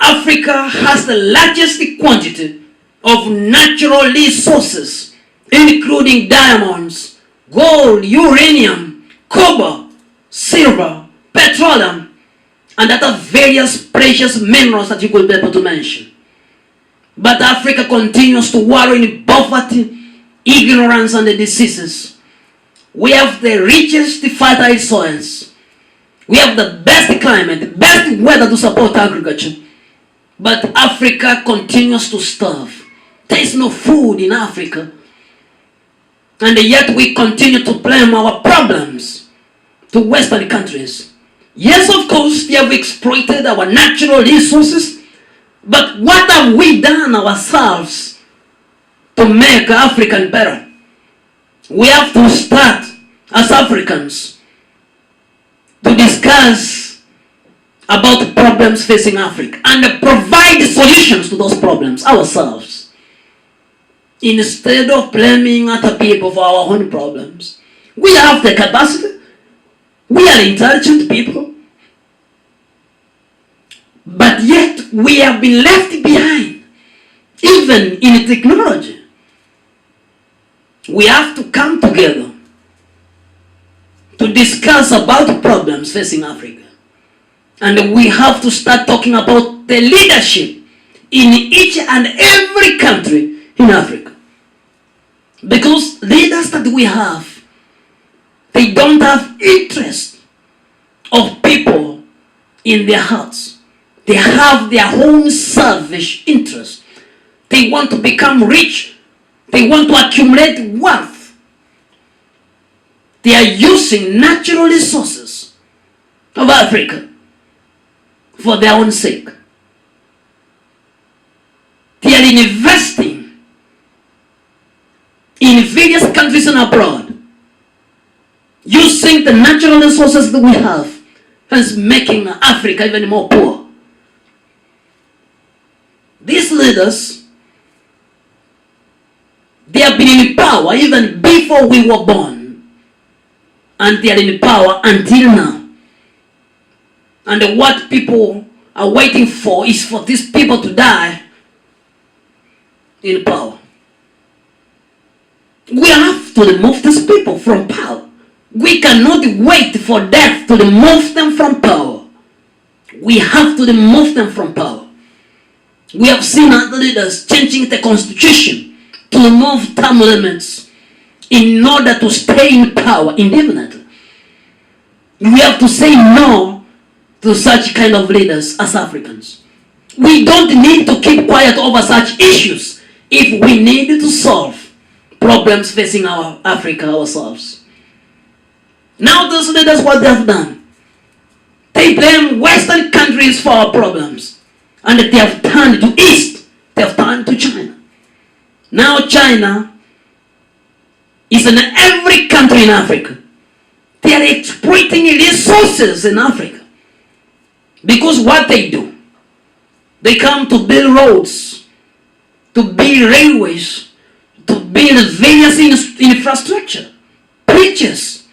Africa has the largest quantity of natural resources, including diamonds, gold, uranium, copper, silver, petroleum, and other various precious minerals that you could be able to mention. But Africa continues to wallow in poverty, ignorance, and diseases. We have the richest fertile soils. We have the best climate, best weather to support agriculture. But Africa continues to starve. There is no food in Africa. And yet we continue to blame our problems to Western countries. Yes, of course, they have exploited our natural resources. But what have we done ourselves to make Africa better? We have to start as Africans to discuss about problems facing Africa and provide solutions to those problems ourselves, instead of blaming other people for our own problems. We have the capacity. We are intelligent people. But yet we have been left behind, even in technology. We have to come together to discuss about problems facing Africa. And we have to start talking about the leadership in each and every country in Africa. Because leaders that we have, they don't have interest of people in their hearts. They have their own selfish interest. They want to become rich. They want to accumulate wealth. They are using natural resources of Africa for their own sake. They are investing in various countries and abroad, using the natural resources that we have, and making Africa even more poor. These leaders, they have been in power even before we were born, and they are in power until now. And what people are waiting for is for these people to die in power. We have to remove these people from power. We cannot wait for death to remove them from power. We have to remove them from power. We have seen other leaders changing the constitution to remove term limits in order to stay in power indefinitely. We have to say no to such kind of leaders as Africans. We don't need to keep quiet over such issues if we need to solve problems facing our Africa ourselves. Now those leaders, what they have done, they blame Western countries for our problems, and they have turned to East, they have turned to China. Now China is in every country in Africa. They are exploiting resources in Africa. Because what they do, they come to build roads, to build railways, to build various infrastructure, bridges.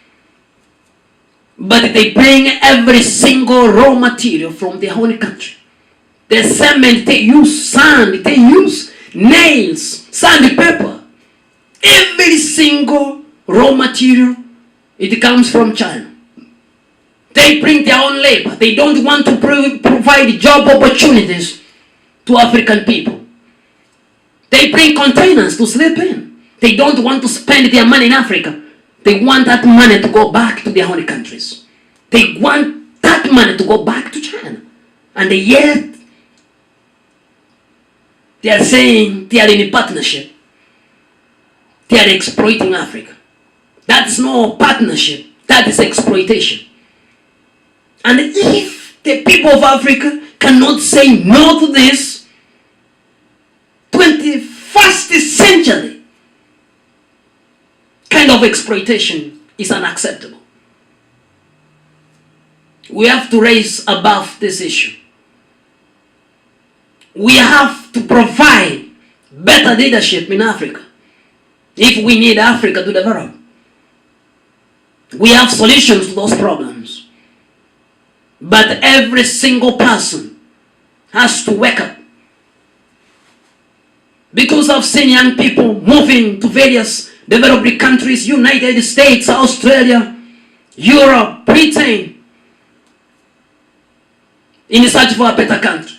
But they bring every single raw material from their own country. The cement they use, sand they use, nails, sandpaper. Every single raw material, it comes from China. They bring their own labor. They don't want to provide job opportunities to African people. They bring containers to sleep in. They don't want to spend their money in Africa. They want that money to go back to their own countries. They want that money to go back to China. And yet, they are saying they are in a partnership. They are exploiting Africa. That's no partnership. That is exploitation. And if the people of Africa cannot say no to this, 21st century kind of exploitation is unacceptable. We have to raise above this issue. We have to provide better leadership in Africa if we need Africa to develop. We have solutions to those problems. But every single person has to wake up. Because I've seen young people moving to various developed countries, United States, Australia, Europe, Britain, in search for a better country.